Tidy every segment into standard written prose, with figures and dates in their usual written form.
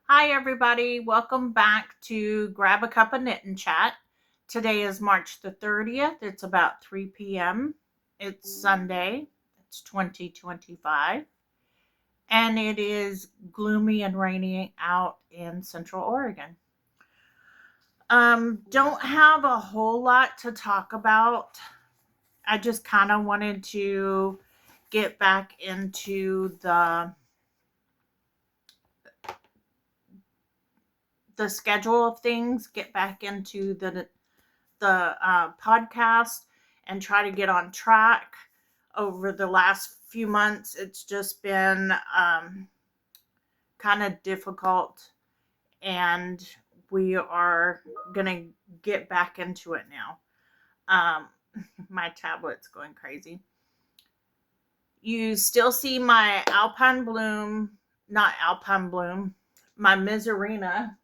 Hi, everybody. Welcome back to Grab a Cup of Knit and Chat. Today is March the 30th. It's about 3 p.m. It's Sunday. It's 2025. And it is gloomy and rainy out in Central Oregon. Don't have a whole lot to talk about. I just kind of wanted to get back into the schedule of things, get back into the podcast and try to get on track. Over the last few months, it's just been kind of difficult, and we are going to get back into it now. My tablet's going crazy. You still see my Alpine Bloom, my Miserina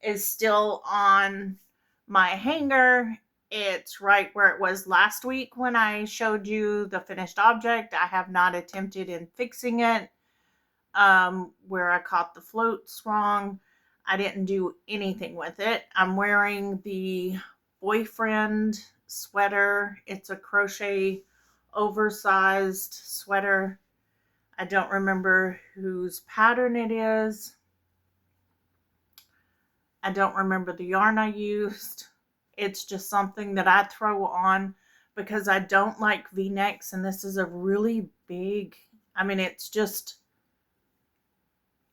is still on my hanger. It's right where it was last week when I showed you the finished object. I have not attempted in fixing it where I caught the floats wrong. I didn't do anything with it. I'm wearing the boyfriend sweater. It's a crochet oversized sweater. I don't remember whose pattern it is. I don't remember the yarn I used. It's just something that I throw on because I don't like V-necks, and this is a really big,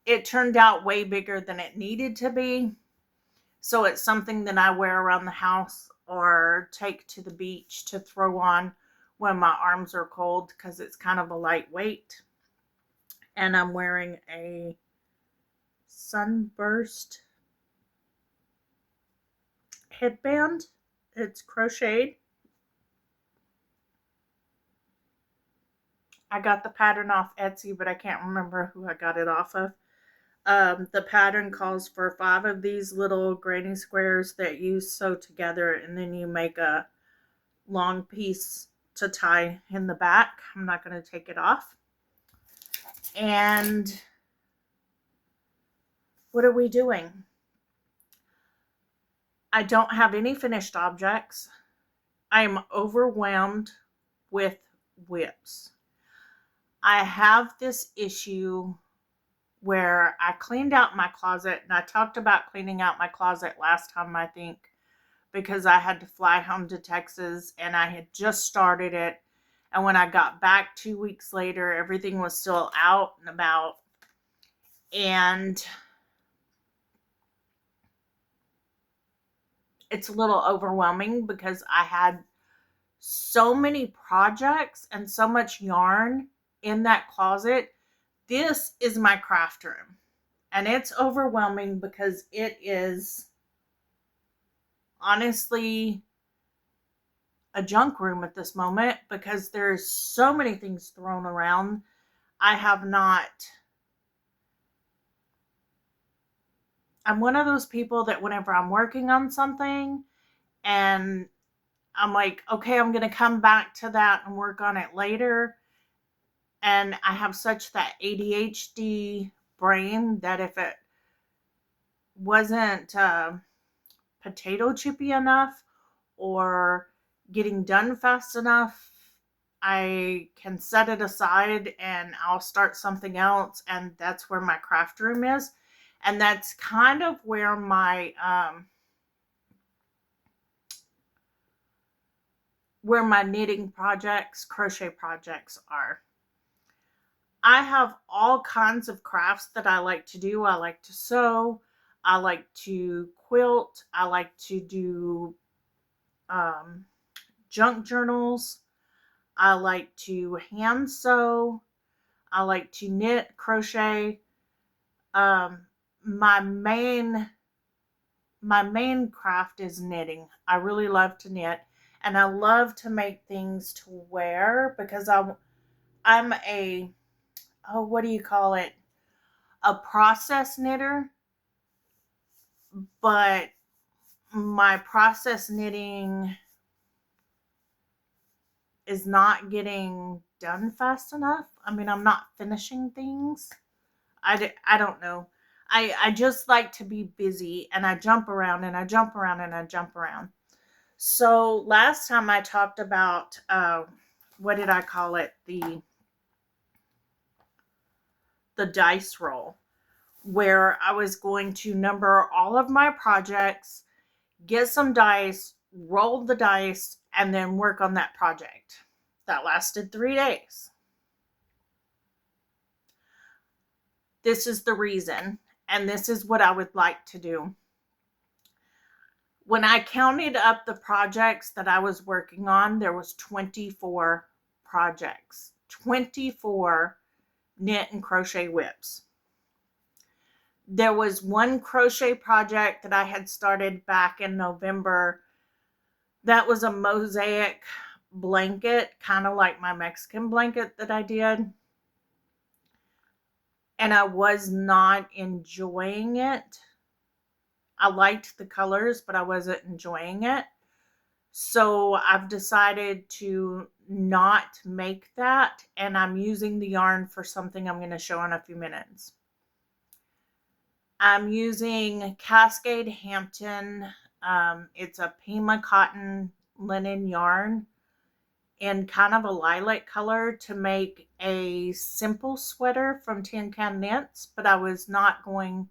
it turned out way bigger than it needed to be. So it's something that I wear around the house or take to the beach to throw on when my arms are cold because it's kind of a lightweight. And I'm wearing a sunburst headband. It's crocheted. I got the pattern off Etsy, but I can't remember who I got it off of. The pattern calls for 5 of these little granny squares that you sew together, and then you make a long piece to tie in the back. I'm not going to take it off. And what are we doing? I don't have any finished objects. I am overwhelmed with whips. I have this issue where I cleaned out my closet, and I talked about cleaning out my closet last time, I think, because I had to fly home to Texas and I had just started it. And when I got back 2 weeks later, everything was still out and about. And it's a little overwhelming because I had so many projects and so much yarn in that closet. This is my craft room. And it's overwhelming because it is honestly a junk room at this moment because there's so many things thrown around. I'm one of those people that whenever I'm working on something and I'm like, okay, I'm going to come back to that and work on it later. And I have such that ADHD brain that if it wasn't potato chippy enough or getting done fast enough, I can set it aside and I'll start something else. And that's where my craft room is. And that's kind of where my knitting projects, crochet projects are. I have all kinds of crafts that I like to do. I like to sew. I like to quilt. I like to do junk journals. I like to hand sew. I like to knit, crochet. My main craft is knitting. I really love to knit, and I love to make things to wear because I'm a, what do you call it? A process knitter, but my process knitting is not getting done fast enough. I'm not finishing things. I don't know. I just like to be busy, and I jump around and I jump around and I jump around. So last time I talked about, what did I call it? The dice roll, where I was going to number all of my projects, get some dice, roll the dice, and then work on that project. That lasted 3 days. This is the reason, and this is what I would like to do. When I counted up the projects that I was working on, there was 24 projects, 24 knit and crochet whips. There was one crochet project that I had started back in November. That was a mosaic blanket, kind of like my Mexican blanket that I did. And I was not enjoying it. I liked the colors, but I wasn't enjoying it. So I've decided to not make that, and I'm using the yarn for something I'm going to show in a few minutes. I'm using Cascade Hampton. It's a Pima cotton linen yarn in kind of a lilac color to make a simple sweater from Tin Can Knits, but I was going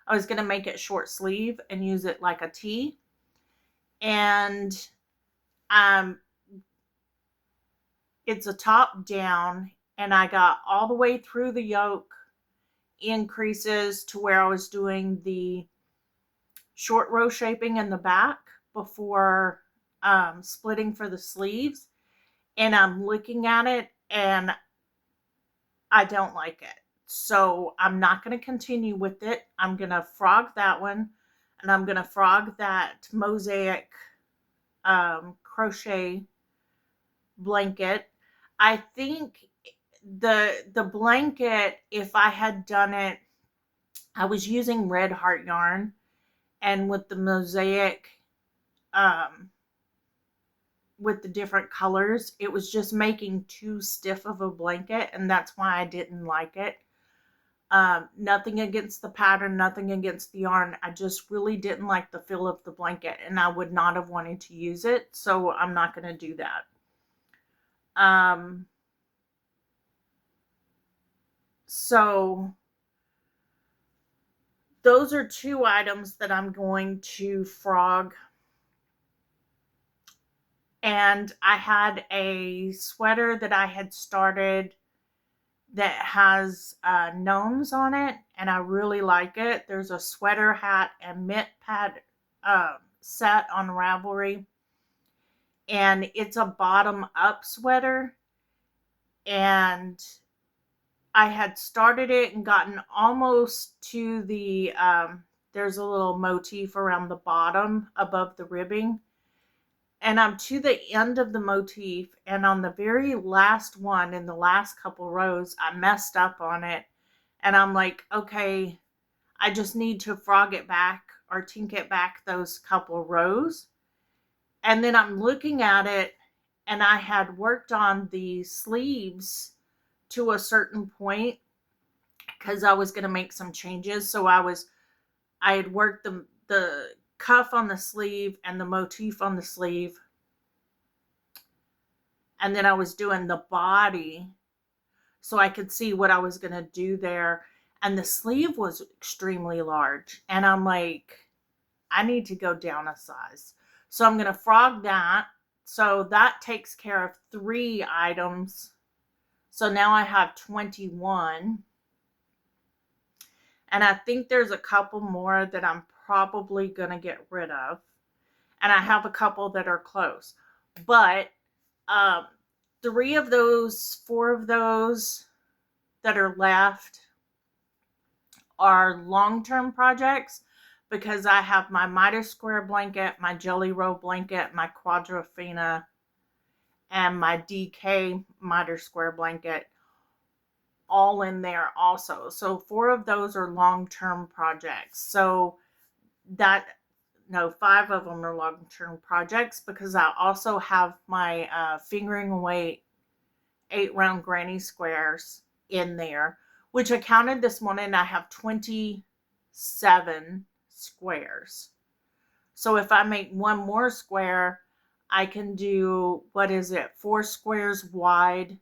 to make it short sleeve and use it like a tee. And it's a top down, and I got all the way through the yoke increases to where I was doing the short row shaping in the back before splitting for the sleeves. And I'm looking at it and I don't like it. So I'm not going to continue with it. I'm going to frog that one, and I'm going to frog that mosaic crochet blanket. I think the blanket, if I had done it, I was using red heart yarn, and with the mosaic, with the different colors, it was just making too stiff of a blanket, and that's why I didn't like it. Nothing against the pattern, nothing against the yarn. I just really didn't like the feel of the blanket, and I would not have wanted to use it, so I'm not going to do that. So those are 2 items that I'm going to frog. And I had a sweater that I had started that has gnomes on it, and I really like it. There's a sweater, hat, and mitt pad set on Ravelry, and it's a bottom up sweater, and I had started it and gotten almost to the there's a little motif around the bottom above the ribbing, and I'm to the end of the motif, and on the very last one in the last couple rows, I messed up on it, and I'm like, okay, I just need to frog it back or tink it back those couple rows. And then I'm looking at it, and I had worked on the sleeves to a certain point because I was going to make some changes. So I had worked the cuff on the sleeve and the motif on the sleeve. And then I was doing the body so I could see what I was going to do there. And the sleeve was extremely large. And I'm like, I need to go down a size. So I'm going to frog that. So that takes care of 3 items. So now I have 21. And I think there's a couple more that I'm probably going to get rid of. And I have a couple that are close. But 3 of those, 4 of those that are left are long-term projects, because I have my miter square blanket, my jelly roll blanket, my quadrophenia, and my DK miter square blanket all in there also. So 4 of those are long-term projects. So 5 of them are long-term projects, because I also have my fingering away 8 round granny squares in there, which I counted this morning. I have 20 7 squares. So if I make one more square, I can do, 4 squares wide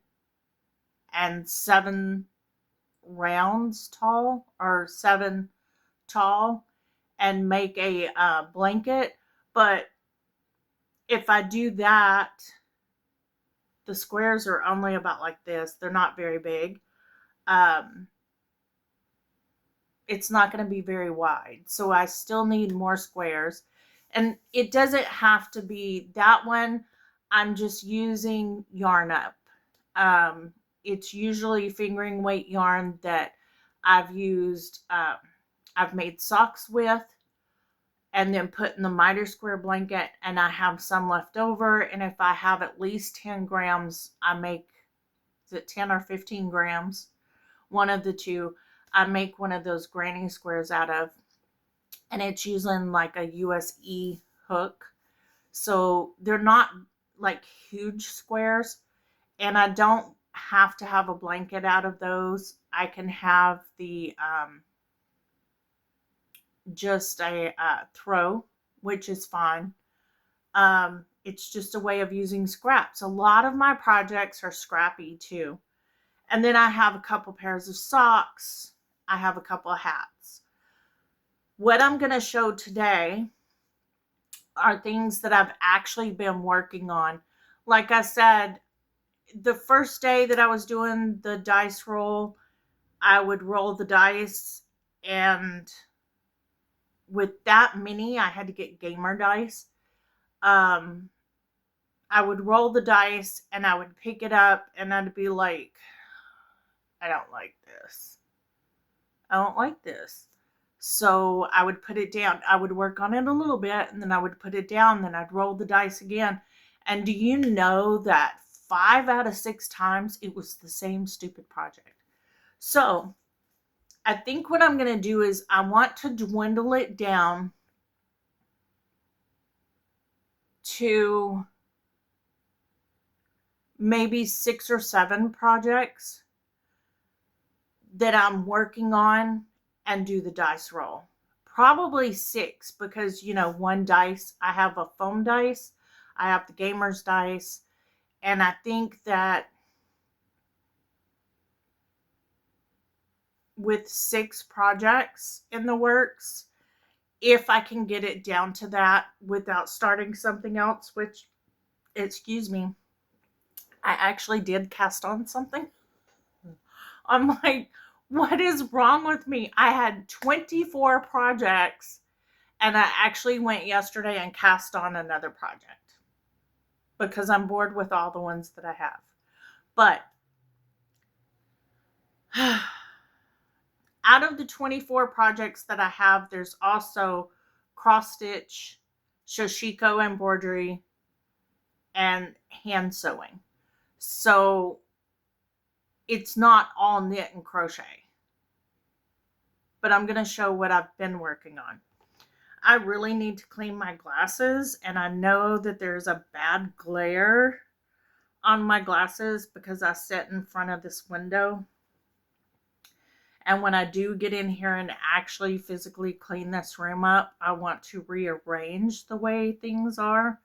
and 7 rounds tall, or 7 tall, and make a blanket. But if I do that, the squares are only about like this. They're not very big. It's not going to be very wide. So I still need more squares. And it doesn't have to be that one. I'm just using yarn up. It's usually fingering weight yarn that I've used, I've made socks with, and then put in the miter square blanket, and I have some left over. And if I have at least 10 grams, I make, is it 10 or 15 grams? One of the two, I make one of those granny squares out of, and it's using like a USE hook. So they're not like huge squares, and I don't have to have a blanket out of those. I can have the, just a throw, which is fine. It's just a way of using scraps. A lot of my projects are scrappy too. And then I have a couple pairs of socks. I have a couple of hats. What I'm going to show today are things that I've actually been working on. Like I said, the first day that I was doing the dice roll, I would roll the dice, and with that many, I had to get gamer dice. I would roll the dice and I would pick it up and I'd be like, I don't like this. I don't like this. So I would put it down. I would work on it a little bit, and then I would put it down. Then I'd roll the dice again. And do you know that 5 out of 6 times it was the same stupid project? So I think what I'm going to do is I want to dwindle it down to maybe 6 or 7 projects that I'm working on and do the dice roll. Probably 6, because, one dice, I have a foam dice, I have the gamer's dice, and I think that with 6 projects in the works, if I can get it down to that without starting something else, which, excuse me, I actually did cast on something. I'm like, what is wrong with me? I had 24 projects, and I actually went yesterday and cast on another project because I'm bored with all the ones that I have. But out of the 24 projects that I have, there's also cross stitch, Shoshiko embroidery, and hand sewing. So it's not all knit and crochet. But I'm going to show what I've been working on. I really need to clean my glasses, and I know that there's a bad glare on my glasses because I sit in front of this window. And when I do get in here and actually physically clean this room up, I want to rearrange the way things are,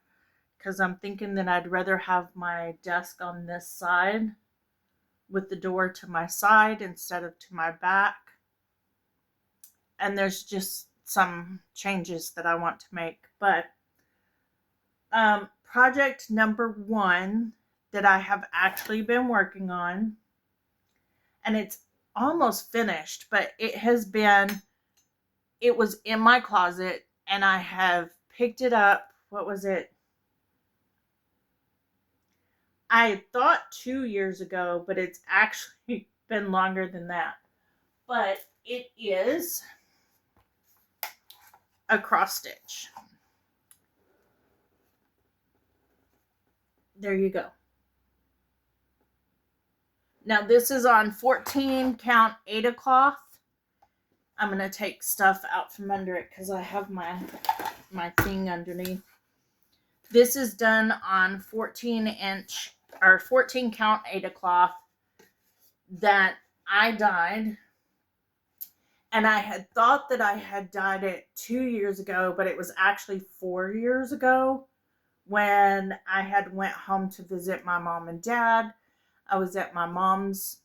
because I'm thinking that I'd rather have my desk on this side with the door to my side instead of to my back. And there's just some changes that I want to make. But project number 1 that I have actually been working on, and it's almost finished, but it was in my closet, and I have picked it up. What was it? I thought 2 years ago, but it's actually been longer than that. But it is a cross stitch. There you go. Now this is on 14 count Aida cloth. I'm going to take stuff out from under it because I have my thing underneath. This is done on 14 count Aida cloth that I dyed. And I had thought that I had dyed it 2 years ago, but it was actually 4 years ago when I had went home to visit my mom and dad. I was at my mom's.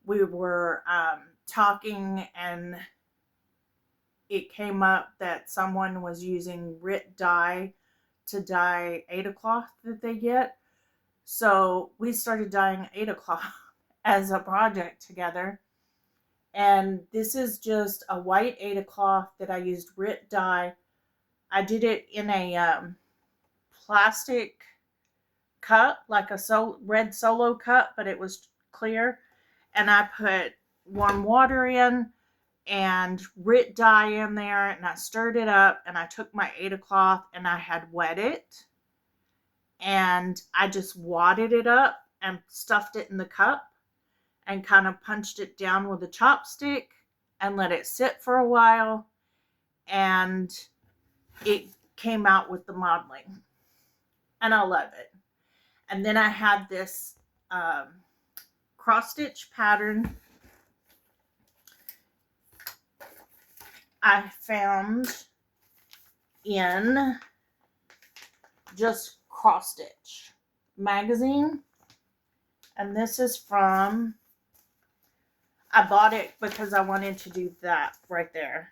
We were talking, and it came up that someone was using RIT dye to dye Ada cloth that they get. So we started dyeing Ada cloth as a project together. And this is just a white Ada cloth that I used RIT dye. I did it in a plastic cup, like a red Solo cup, but it was clear. And I put warm water in and RIT dye in there, and I stirred it up, and I took my Ada cloth and I had wet it, and I just wadded it up and stuffed it in the cup and kind of punched it down with a chopstick and let it sit for a while, and it came out with the modeling, and I love it. And then I had this cross stitch pattern I found in Just Cross Stitch magazine, and this is from, I bought it because I wanted to do that right there.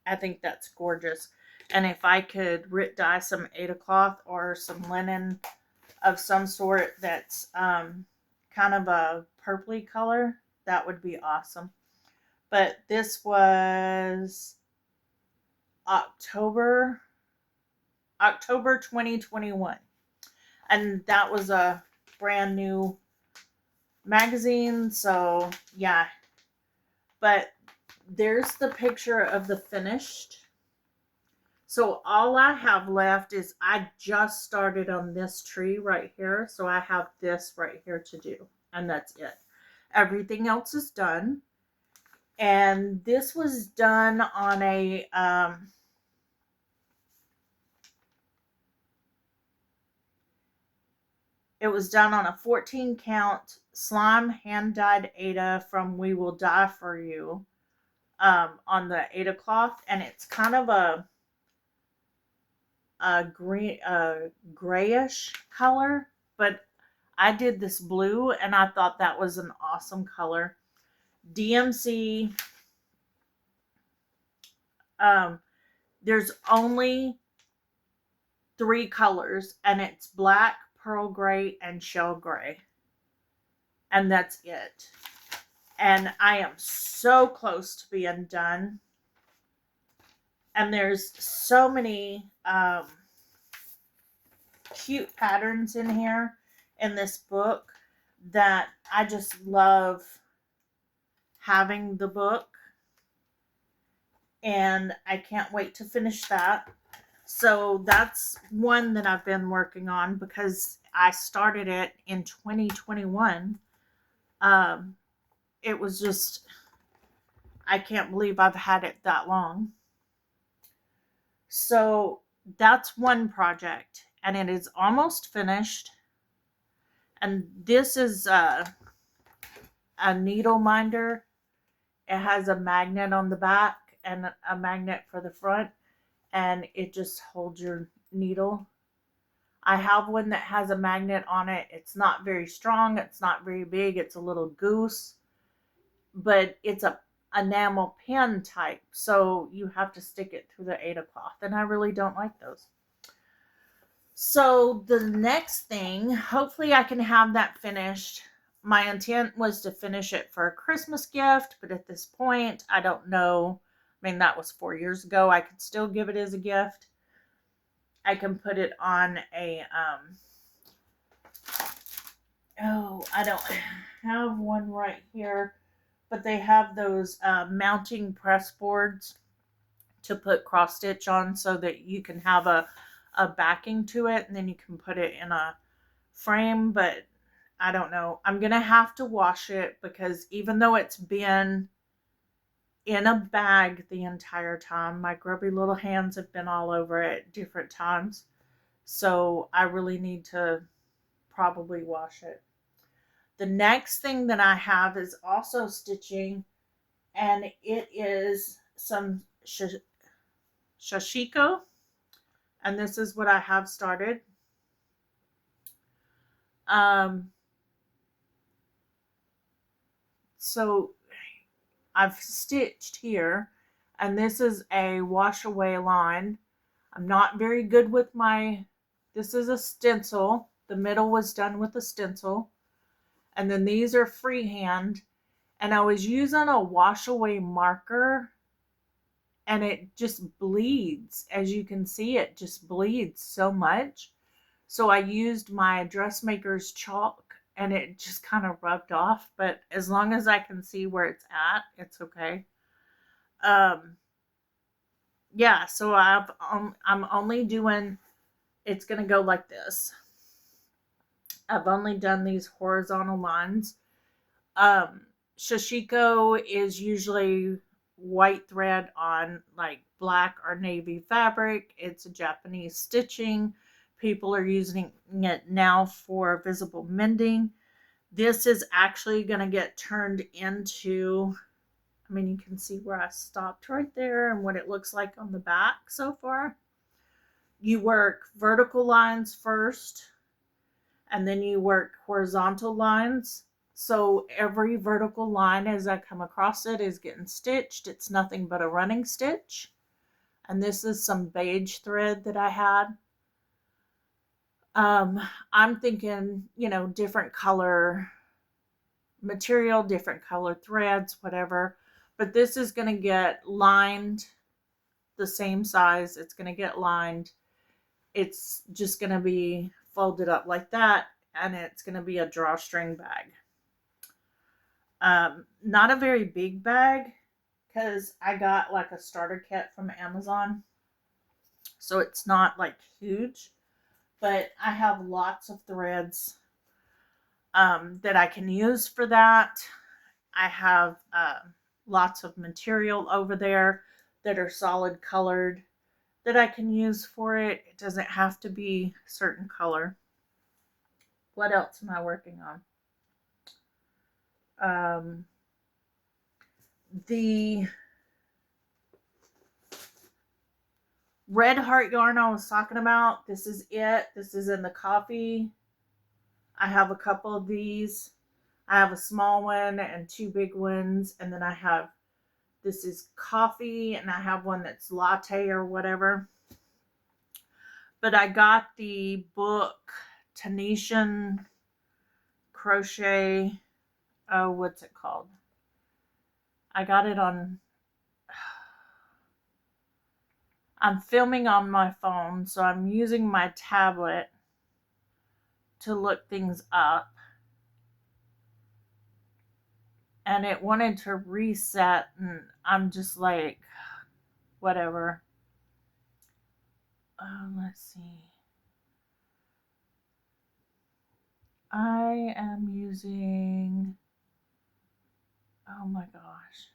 I think that's gorgeous. And if I could RIT dye some Ada cloth or some linen of some sort that's kind of a purpley color, that would be awesome. But this was October 2021. And that was a brand new magazine. So yeah. But there's the picture of the finished. So all I have left is I just started on this tree right here. So I have this right here to do. And that's it. Everything else is done. And this was done on a it was done on a 14 count slime hand dyed Ada from We Will Die For You on the Ada cloth, and it's kind of a green grayish color, but I did this blue and I thought that was an awesome color. DMC, there's only 3 colors, and it's black, pearl gray, and shell gray. And that's it. And I am so close to being done. And there's so many cute patterns in here in this book that I just love having the book. And I can't wait to finish that. So that's one that I've been working on because I started it in 2021. It was just, I can't believe I've had it that long. So that's one project, and it is almost finished. And this is a needle minder. It has a magnet on the back and a magnet for the front, and it just holds your needle. I have one that has a magnet on it. It's not very strong. It's not very big. It's a little goose, but it's a enamel pen type, so you have to stick it through the Ada cloth, and I really don't like those. So the next thing, hopefully I can have that finished. My intent was to finish it for a Christmas gift, but at this point, I don't know. I mean, that was 4 years ago. I could still give it as a gift. I can put it on a, I don't have one right here, but they have those mounting press boards to put cross stitch on so that you can have a backing to it, and then you can put it in a frame. But I don't know. I'm going to have to wash it because even though it's been in a bag the entire time, my grubby little hands have been all over it at different times. So I really need to probably wash it. The next thing that I have is also stitching and it is some shashiko, and this is what I have started. Um, so I've stitched here, and this is a wash away line. I'm not very good with this is a stencil. The middle was done with a stencil. And then these are freehand. And I was using a wash away marker, and it just bleeds. As you can see, it just bleeds so much. So I used my dressmaker's chalk, and it just kind of rubbed off. But as long as I can see where it's at, it's okay. Um, yeah, so I'm only doing, it's gonna go like this. I've only done these horizontal lines. Um, Shashiko is usually white thread on like black or navy fabric. It's a Japanese stitching. People are using it now for visible mending. This is actually going to get turned into, I mean, you can see where I stopped right there and what it looks like on the back so far. You work vertical lines first, and then you work horizontal lines. So every vertical line as I come across it is getting stitched. It's nothing but a running stitch. And this is some beige thread that I had. I'm thinking, different color material, different color threads, whatever. But this is going to get lined the same size. It's going to get lined. It's just going to be folded up like that. And it's going to be a drawstring bag. Not a very big bag, because I got like a starter kit from Amazon. So it's not like huge, but I have lots of threads that I can use for that. I have lots of material over there that are solid colored that I can use for it. It doesn't have to be a certain color. What else am I working on? The Red Heart yarn I was talking about, this is it. This is in the coffee. I have a couple of these. I have a small one and two big ones. And then I have, this is coffee, and I have one that's latte or whatever. But I got the book, Tunisian Crochet. Oh, what's it called? I got it on, I'm filming on my phone, so I'm using my tablet to look things up. And it wanted to reset, and I'm just like, whatever. Let's see. I am using, oh my gosh.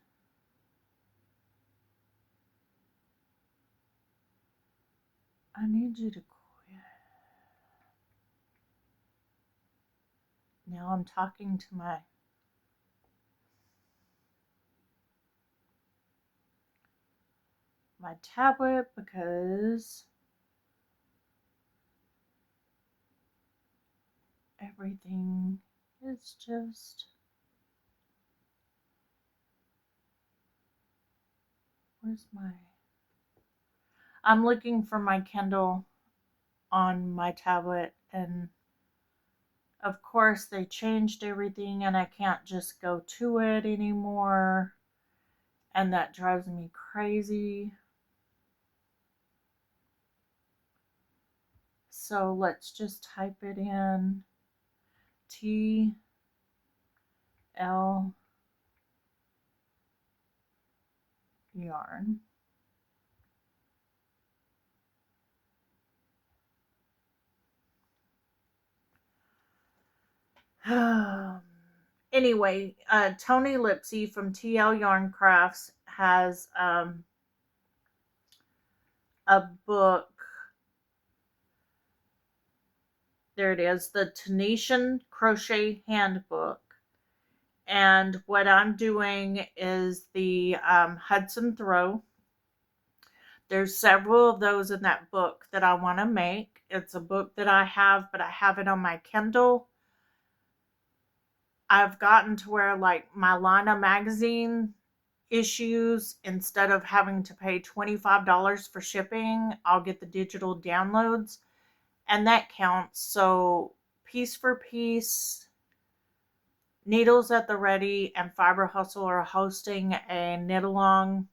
I need you to quit. Now I'm talking to my tablet because everything is just, where's I'm looking for my Kindle on my tablet, and of course they changed everything and I can't just go to it anymore, and that drives me crazy. So let's just type it in. TL yarn. Anyway, Tony Lipsy from TL Yarn Crafts has a book. There it is, the Tunisian Crochet Handbook. And what I'm doing is the Hudson Throw. There's several of those in that book that I want to make. It's a book that I have, but I have it on my Kindle. I've gotten to where, like, my Lana magazine issues, instead of having to pay $25 for shipping, I'll get the digital downloads, and that counts. So, Piece for Piece, Needles at the Ready, and Fiber Hustle are hosting a knit along.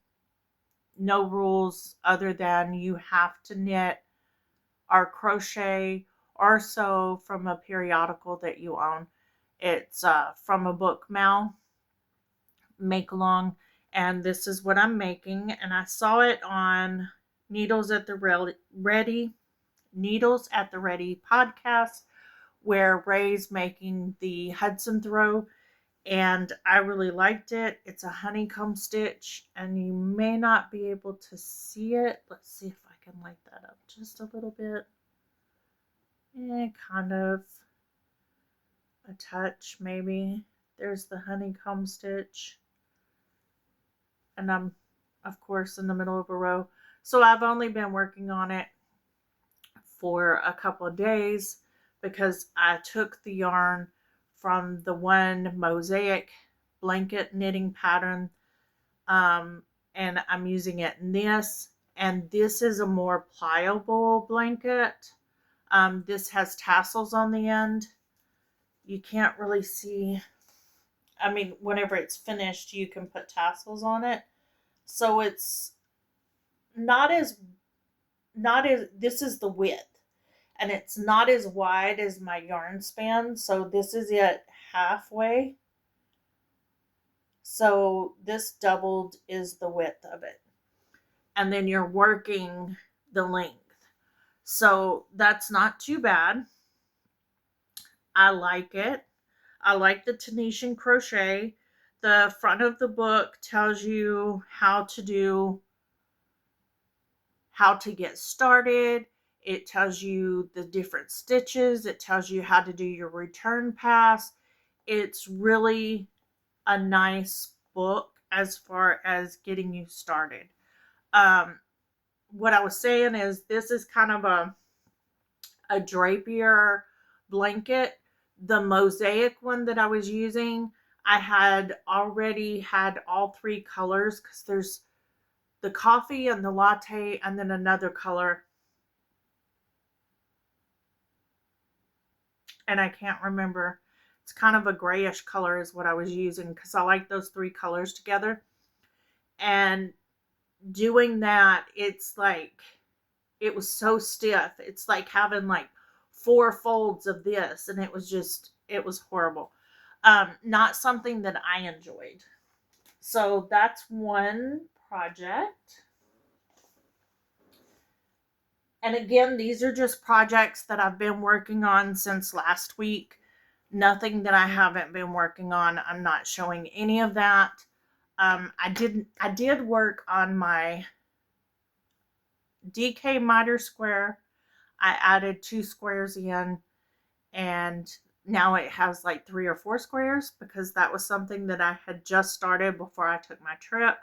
No rules other than you have to knit or crochet or sew from a periodical that you own. It's from a book, Mal, make along, and this is what I'm making. And I saw it on Needles at the Ready, Needles at the Ready podcast, where Ray's making the Hudson Throw, and I really liked it. It's a honeycomb stitch, and you may not be able to see it. Let's see if I can light that up just a little bit. Kind of a touch, maybe. There's the honeycomb stitch, and I'm, of course, in the middle of a row. So I've only been working on it for a couple of days because I took the yarn from the one mosaic blanket knitting pattern, and I'm using it in this. And this is a more pliable blanket. This has tassels on the end. You can't really see. I mean, whenever it's finished, you can put tassels on it. So it's not as, this is the width. And it's not as wide as my yarn span. So this is it halfway. So this doubled is the width of it. And then you're working the length. So that's not too bad. I like it. I like the Tunisian crochet. The front of the book tells you how to get started. It tells you the different stitches. It tells you how to do your return pass. It's really a nice book as far as getting you started. What I was saying is this is kind of a drapier blanket. The mosaic one that I was using, I had already had all three colors, because there's the coffee and the latte and then another color. And I can't remember. It's kind of a grayish color is what I was using, because I like those three colors together. And doing that, it's like, it was so stiff. It's like having like 4 folds of this, and it was horrible. Not something that I enjoyed. So that's one project. And again, these are just projects that I've been working on since last week. Nothing that I haven't been working on. I'm not showing any of that. I did work on my DK miter square. I added 2 squares in, and now it has like 3 or 4 squares, because that was something that I had just started before I took my trip.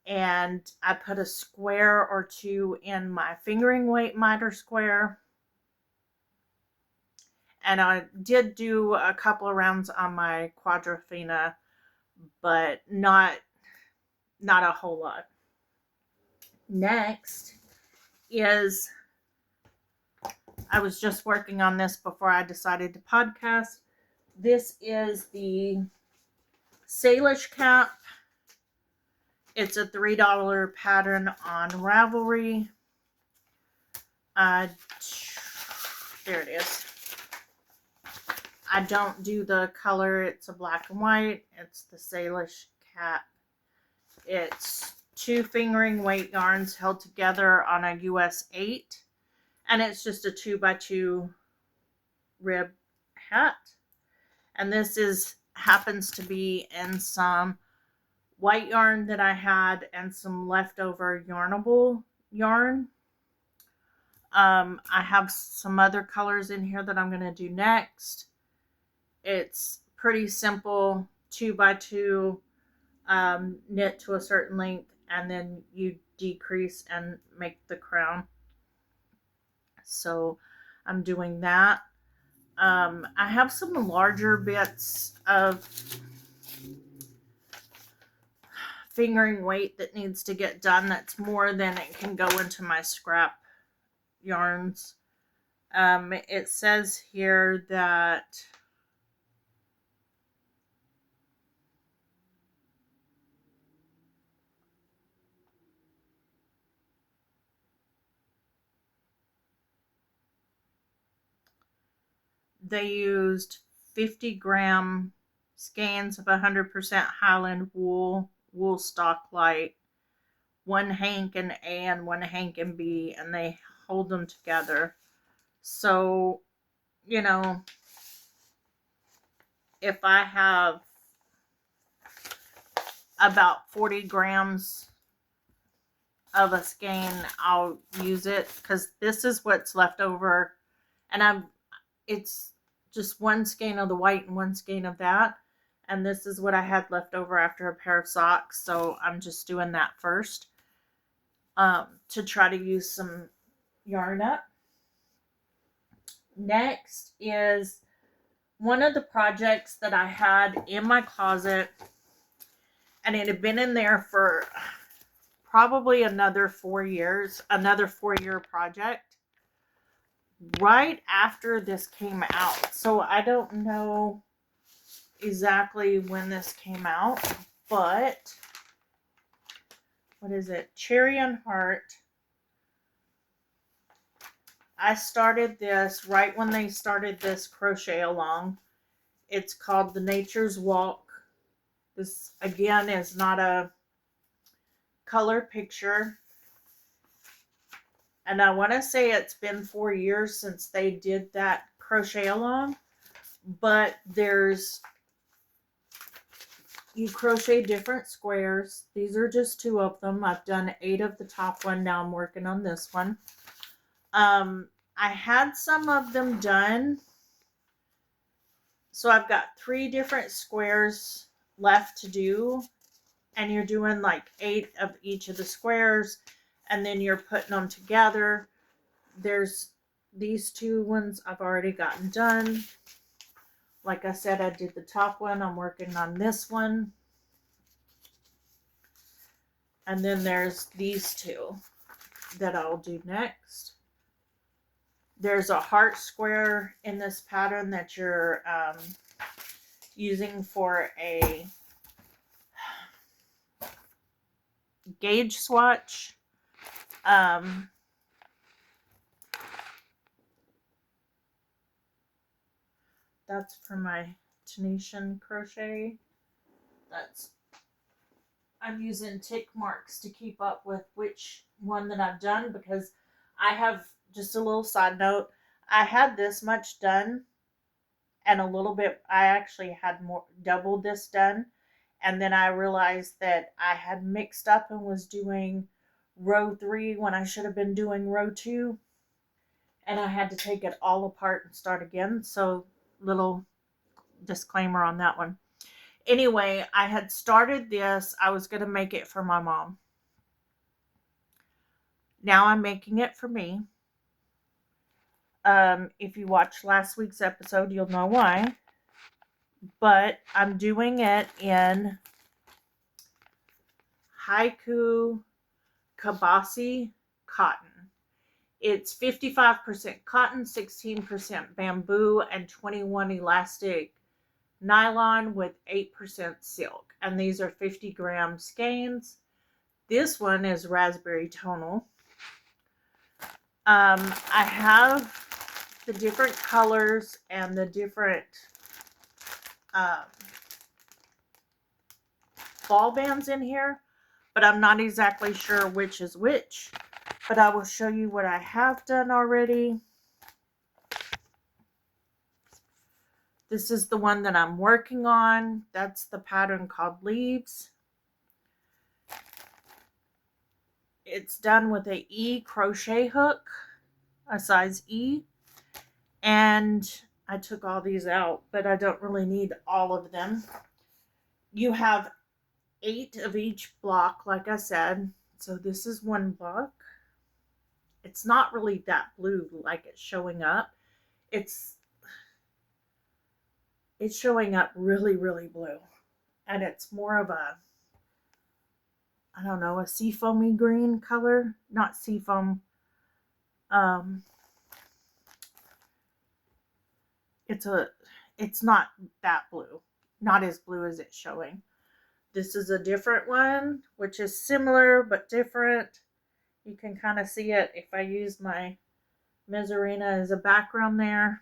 And I put a square or 2 in my fingering weight miter square. And I did do a couple of rounds on my quadrifina, but not a whole lot. Next is, I was just working on this before I decided to podcast. This is the Salish cap. It's a $3 pattern on Ravelry. There it is. I don't do the color. It's a black and white. It's the Salish cap. It's 2 fingering weight yarns held together on a US 8. And it's just a 2x2 rib hat. And this happens to be in some white yarn that I had and some leftover yarnable yarn. I have some other colors in here that I'm going to do next. It's pretty simple 2x2 knit to a certain length, and then you decrease and make the crown. So I'm doing that. I have some larger bits of fingering weight that needs to get done. That's more than it can go into my scrap yarns. It says here that they used 50-gram skeins of 100% Highland wool stock light, one hank in A and one hank in B, and they hold them together. So, you know, if I have about 40 grams of a skein, I'll use it, because this is what's left over, and it's just one skein of the white and one skein of that, and this is what I had left over after a pair of socks, so I'm just doing that first to try to use some yarn up. Next is one of the projects that I had in my closet, and it had been in there for probably another 4 years, another 4-year project, right after this came out. So I don't know exactly when this came out, but what is it? Cherry and Heart. I started this right when they started this crochet along. It's called The Nature's Walk. This, again, is not a color picture. And I want to say it's been 4 years since they did that crochet along. But you crochet different squares. These are just 2 of them. I've done 8 of the top one. Now I'm working on this one. I had some of them done. So I've got 3 different squares left to do. And you're doing like 8 of each of the squares. And then you're putting them together. There's these 2 ones I've already gotten done. Like I said, I did the top one. I'm working on this one. And then there's these 2 that I'll do next. There's a heart square in this pattern that you're using for a gauge swatch. That's for my Tunisian crochet. I'm using tick marks to keep up with which one that I've done, because I have, just a little side note, I had this much done and a little bit, I actually had more, double this done. And then I realized that I had mixed up and was doing row 3 when I should have been doing row 2. And I had to take it all apart and start again. So, little disclaimer on that one. Anyway, I had started this. I was going to make it for my mom. Now I'm making it for me. If you watched last week's episode, you'll know why. But I'm doing it in Haiku Kabasi cotton. It's 55% cotton, 16% bamboo, and 21 elastic nylon with 8% silk. And these are 50-gram skeins. This one is raspberry tonal. I have the different colors and the different ball bands in here, but I'm not exactly sure which is which. But I will show you what I have done already. This is the one that I'm working on. That's the pattern called Leaves. It's done with a E crochet hook, a size E. And I took all these out, but I don't really need all of them. You have 8 of each block, like I said. So this is one block. It's not really that blue like it's showing up. It's showing up really, really blue. And it's more of a, I don't know, a seafoamy green color. Not seafoam. Um, it's not that blue. Not as blue as it's showing. This is a different one, which is similar but different. You can kind of see it if I use my Miserina as a background there.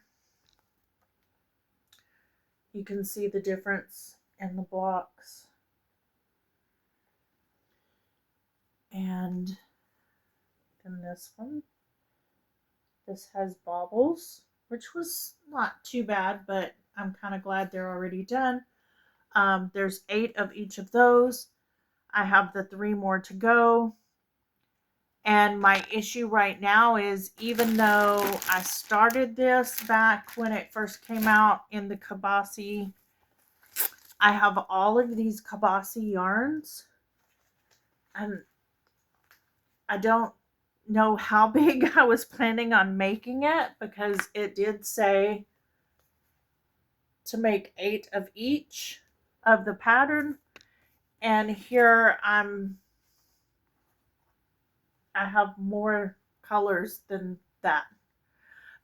You can see the difference in the blocks. And then this one. This has baubles, which was not too bad, but I'm kind of glad they're already done. There's 8 of each of those. I have the 3 more to go. And my issue right now is, even though I started this back when it first came out in the Kabasi, I have all of these Kabasi yarns. And I don't know how big I was planning on making it, because it did say to make 8 of each of the pattern. And here I have more colors than that.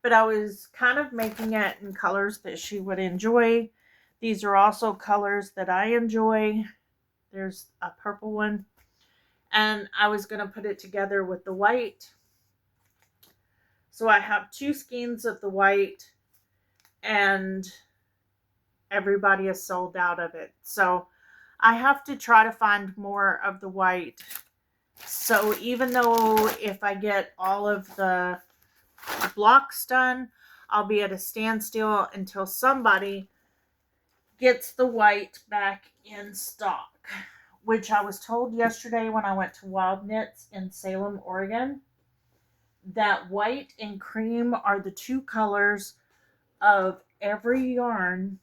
But I was kind of making it in colors that she would enjoy. These are also colors that I enjoy. There's a purple one. And I was going to put it together with the white. So I have 2 skeins of the white, and everybody is sold out of it. So I have to try to find more of the white. So even though if I get all of the blocks done, I'll be at a standstill until somebody gets the white back in stock, which I was told yesterday when I went to Wild Knits in Salem, Oregon, that white and cream are the 2 colors of every yarn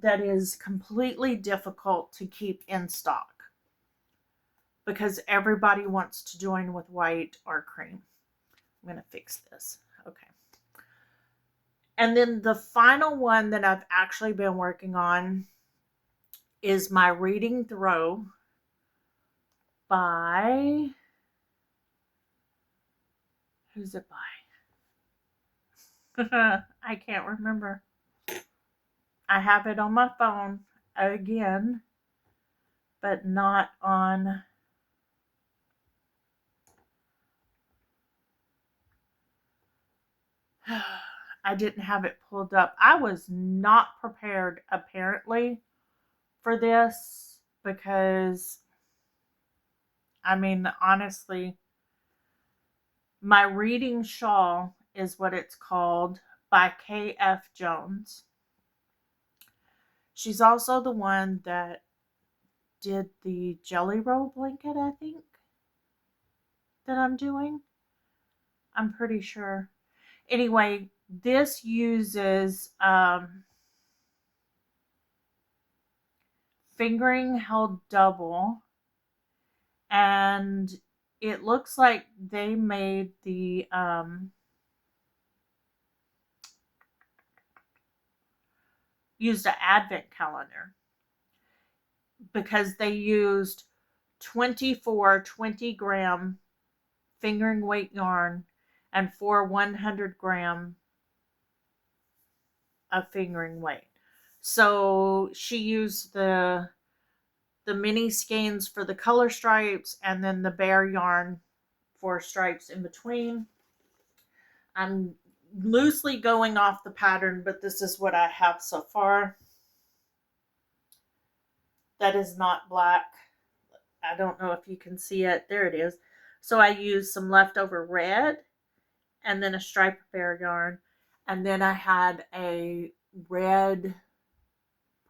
that is completely difficult to keep in stock, because everybody wants to join with white or cream. I'm going to fix this. Okay. And then the final one that I've actually been working on is my Reading Throw by, who's it by? I can't remember. I have it on my phone again, but not on. I didn't have it pulled up. I was not prepared, apparently, for this, because, I mean, honestly, my Reading Shawl is what it's called, by K.F. Jones. She's also the one that did the Jelly Roll blanket, I think, that I'm doing. I'm pretty sure. Anyway, this uses fingering held double, and it looks like they made the used an advent calendar, because they used 24 20-gram fingering weight yarn and 4 100-gram of fingering weight. So she used the mini skeins for the color stripes, and then the bare yarn for stripes in between. I'm loosely going off the pattern, but this is what I have so far. That is not black. I don't know if you can see it. There it is. So I used some leftover red, and then a stripe of bare yarn, and then I had a red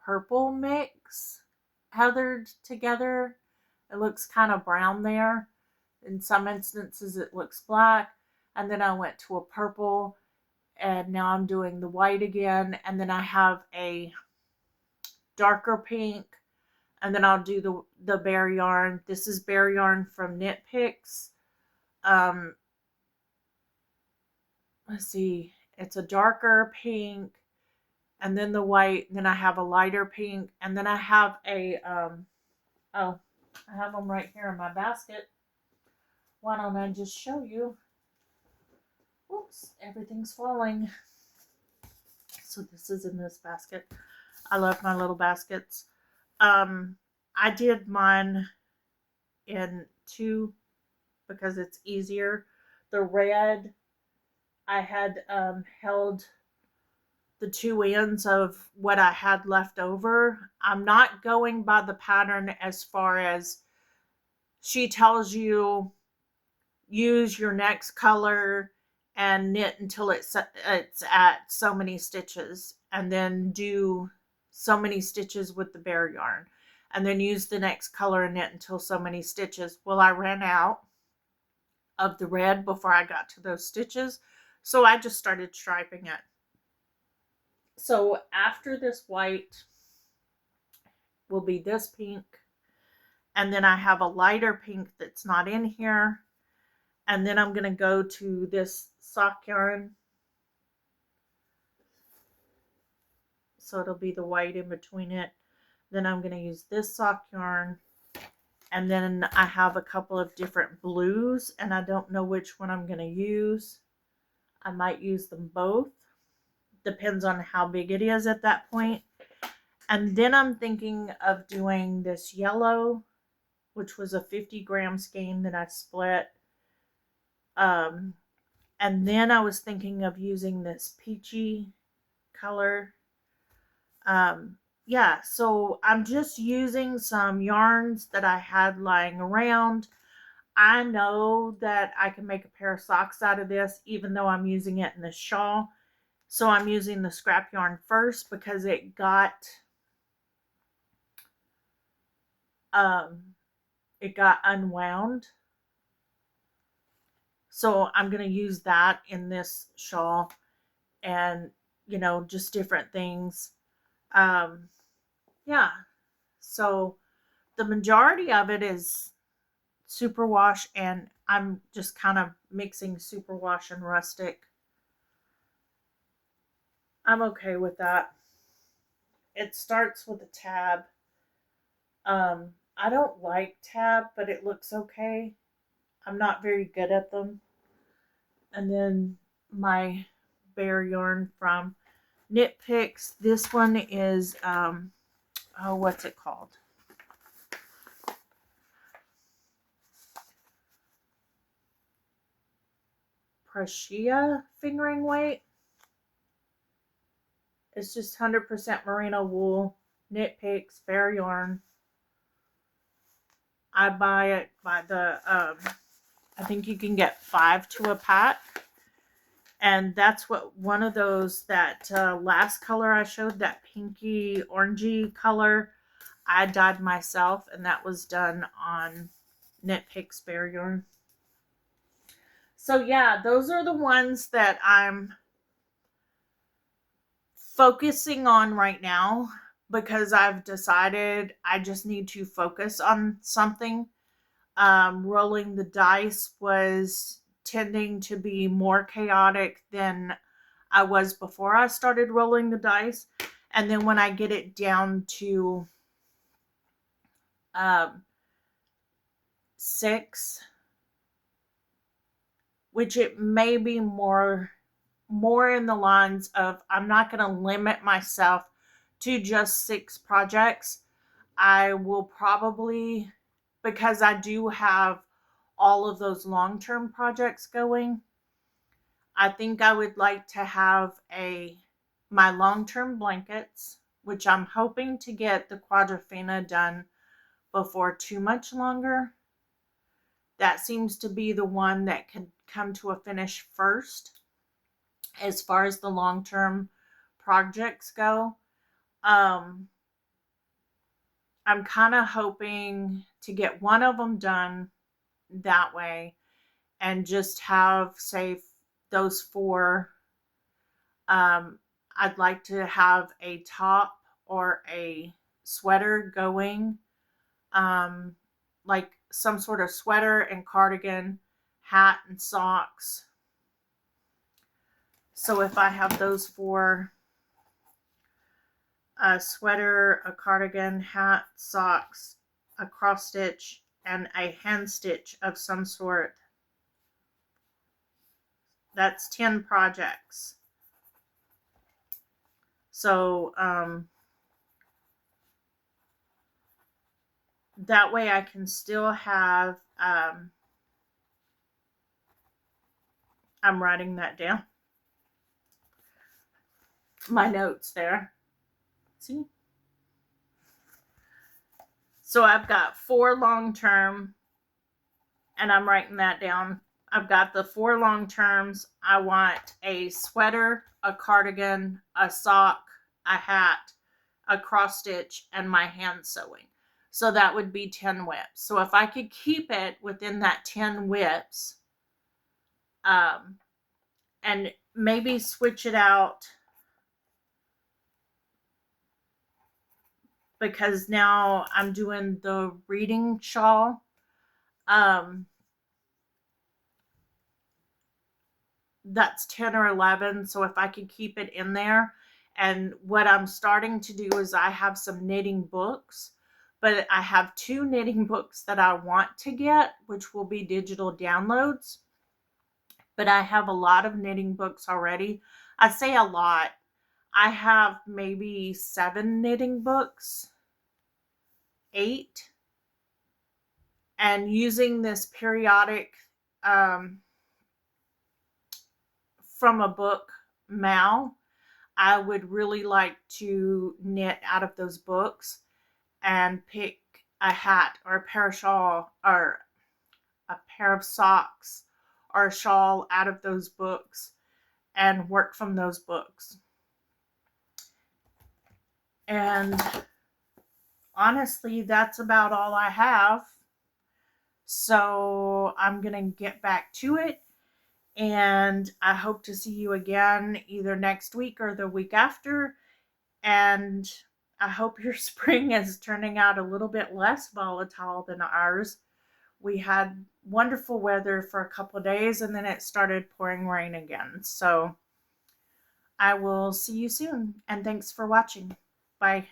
purple mix heathered together. It looks kind of brown there. In some instances it looks black. And then I went to a purple And now I'm doing the white again. And then I have a darker pink. And then I'll do the bear yarn. This is bear yarn from Knit Picks. Let's see. It's a darker pink. And then the white. And then I have a lighter pink. And then I have a, oh, I have them right here in my basket. Why don't I just show you? Oops, everything's falling. So this is in this basket. I love my little baskets. I did mine in two because it's easier. The red, I had held the two ends of what I had left over. I'm not going by the pattern as far as she tells you use your next color and knit until it's at so many stitches, and then do so many stitches with the bear yarn, and then use the next color and knit until so many stitches. Well, I ran out of the red before I got to those stitches, so I just started striping it. So after this white will be this pink, and then I have a lighter pink that's not in here. And then I'm going to go to this sock yarn. So it'll be the white in between it. Then I'm going to use this sock yarn. And then I have a couple of different blues. And I don't know which one I'm going to use. I might use them both. Depends on how big it is at that point. And then I'm thinking of doing this yellow, which was a 50-gram skein that I split. And then I was thinking of using this peachy color. Yeah, so I'm just using some yarns that I had lying around. I know that I can make a pair of socks out of this, even though I'm using it in the shawl. So I'm using the scrap yarn first because it got unwound. So I'm going to use that in this shawl, and, just different things. Yeah. So the majority of it is superwash, and I'm just kind of mixing superwash and rustic. I'm okay with that. It starts with a tab. I don't like tab, but it looks okay. I'm not very good at them. And then my bear yarn from Knit Picks. This one is, what's it called? Prussia fingering weight. It's just 100% merino wool, Knit Picks, bear yarn. I buy it by the, I think you can get 5 to a pack. And that's what one of those, that last color I showed, that pinky orangey color, I dyed myself, and that was done on Knit Picks bear yarn. So yeah, those are the ones that I'm focusing on right now, because I've decided I just need to focus on something. Rolling the dice was tending to be more chaotic than I was before I started rolling the dice. And then when I get it down to 6, which it may be more in the lines of, I'm not going to limit myself to just 6 projects. I will probably, because I do have all of those long-term projects going, I think I would like to have my long-term blankets, which I'm hoping to get the Quadrophenia done before too much longer. That seems to be the one that can come to a finish first as far as the long-term projects go. I'm kind of hoping to get one of them done that way, and just have, say, those 4 I'd like to have a top or a sweater going, like some sort of sweater and cardigan, hat and socks. So if I have those four, a sweater, a cardigan, hat, socks, a cross stitch, and a hand stitch of some sort, that's 10 projects. So that way I can still have, I'm writing that down, my notes there. See? So I've got 4 long term, and I'm writing that down. I've got the 4 long terms. I want a sweater, a cardigan, a sock, a hat, a cross stitch, and my hand sewing. So that would be 10 whips. So if I could keep it within that 10 whips, and maybe switch it out, because now I'm doing the reading shawl. That's 10 or 11. So if I could keep it in there. And what I'm starting to do is I have some knitting books, but I have 2 knitting books that I want to get, which will be digital downloads. But I have a lot of knitting books already. I say a lot. I have maybe 7 knitting books, 8. And using this periodic, from a book, Mal, I would really like to knit out of those books and pick a hat or a pair of shawl or a pair of socks or a shawl out of those books and work from those books. And honestly, that's about all I have. So I'm going to get back to it. And I hope to see you again either next week or the week after. And I hope your spring is turning out a little bit less volatile than ours. We had wonderful weather for a couple of days, and then it started pouring rain again. So I will see you soon, and thanks for watching. Bye.